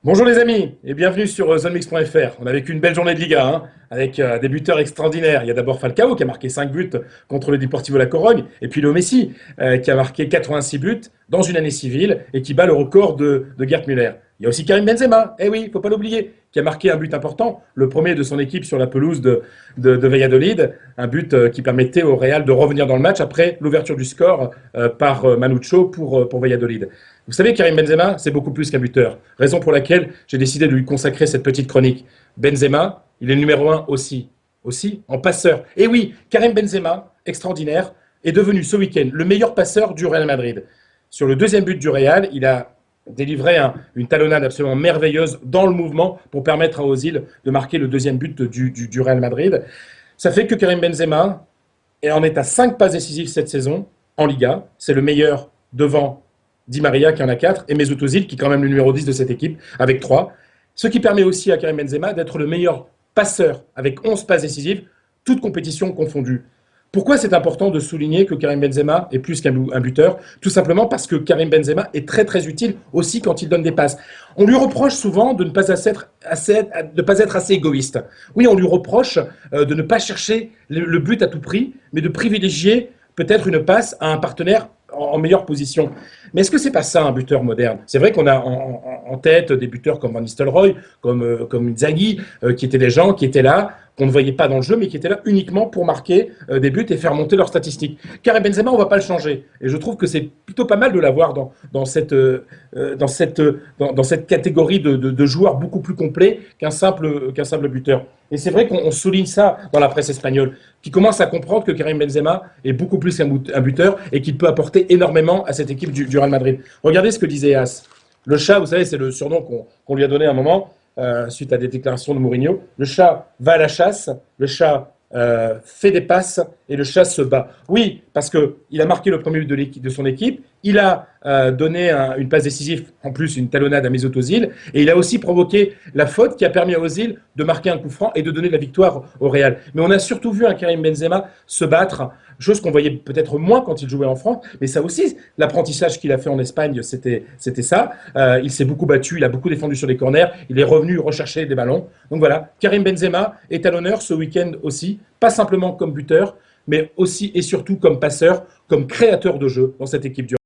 Bonjour les amis et bienvenue sur zonemix.fr. On a vécu une belle journée de Liga avec des buteurs extraordinaires. Il y a d'abord Falcao qui a marqué 5 buts contre le Deportivo La Corogne et puis Léo Messi qui a marqué 86 buts dans une année civile et qui bat le record de Gerd Müller. Il y a aussi Karim Benzema, eh oui, il ne faut pas l'oublier, qui a marqué un but important, le premier de son équipe sur la pelouse de Valladolid, un but qui permettait au Real de revenir dans le match après l'ouverture du score par Manucho pour Valladolid. Vous savez, Karim Benzema, c'est beaucoup plus qu'un buteur. Raison pour laquelle j'ai décidé de lui consacrer cette petite chronique. Benzema, il est le numéro un aussi en passeur. Et oui, Karim Benzema, extraordinaire, est devenu ce week-end le meilleur passeur du Real Madrid. Sur le deuxième but du Real, il a délivré une talonnade absolument merveilleuse dans le mouvement pour permettre à Ozil de marquer le deuxième but du Real Madrid. Ça fait que Karim Benzema en est à 5 passes décisives cette saison en Liga. C'est le meilleur devant Di Maria qui en a 4 et Mesut Özil qui est quand même le numéro 10 de cette équipe avec 3. Ce qui permet aussi à Karim Benzema d'être le meilleur passeur avec 11 passes décisives, toutes compétitions confondues. Pourquoi c'est important de souligner que Karim Benzema est plus qu'un buteur? Tout simplement parce que Karim Benzema est très très utile aussi quand il donne des passes. On lui reproche souvent de ne pas être assez égoïste. Oui, on lui reproche de ne pas chercher le but à tout prix, mais de privilégier peut-être une passe à un partenaire en meilleure position. Mais est-ce que c'est pas ça un buteur moderne? C'est vrai qu'on a en tête des buteurs comme Van Nistelrooy, comme Inzaghi, qui étaient des gens qui étaient là, qu'on ne voyait pas dans le jeu, mais qui étaient là uniquement pour marquer des buts et faire monter leurs statistiques. Karim Benzema, on ne va pas le changer. Et je trouve que c'est plutôt pas mal de l'avoir dans cette catégorie de joueurs beaucoup plus complets qu'un simple buteur. Et c'est vrai qu'on souligne ça dans la presse espagnole, qui commence à comprendre que Karim Benzema est beaucoup plus qu'un buteur et qu'il peut apporter énormément à cette équipe du Real Madrid. Regardez ce que disait As. Le chat, vous savez, c'est le surnom qu'on lui a donné à un moment, suite à des déclarations de Mourinho. Le chat va à la chasse, le chat fait des passes et le chat se bat. Oui, parce qu'il a marqué le premier but de son équipe, il a donné une passe décisive, en plus une talonnade à Mesut Özil, et il a aussi provoqué la faute qui a permis à Özil de marquer un coup franc et de donner la victoire au Real. Mais on a surtout vu un Karim Benzema se battre, chose qu'on voyait peut-être moins quand il jouait en France, mais ça aussi, l'apprentissage qu'il a fait en Espagne, c'était ça. Il s'est beaucoup battu, il a beaucoup défendu sur les corners, il est revenu rechercher des ballons. Donc voilà, Karim Benzema est à l'honneur ce week-end aussi, pas simplement comme buteur, mais aussi et surtout comme passeur, comme créateur de jeu dans cette équipe du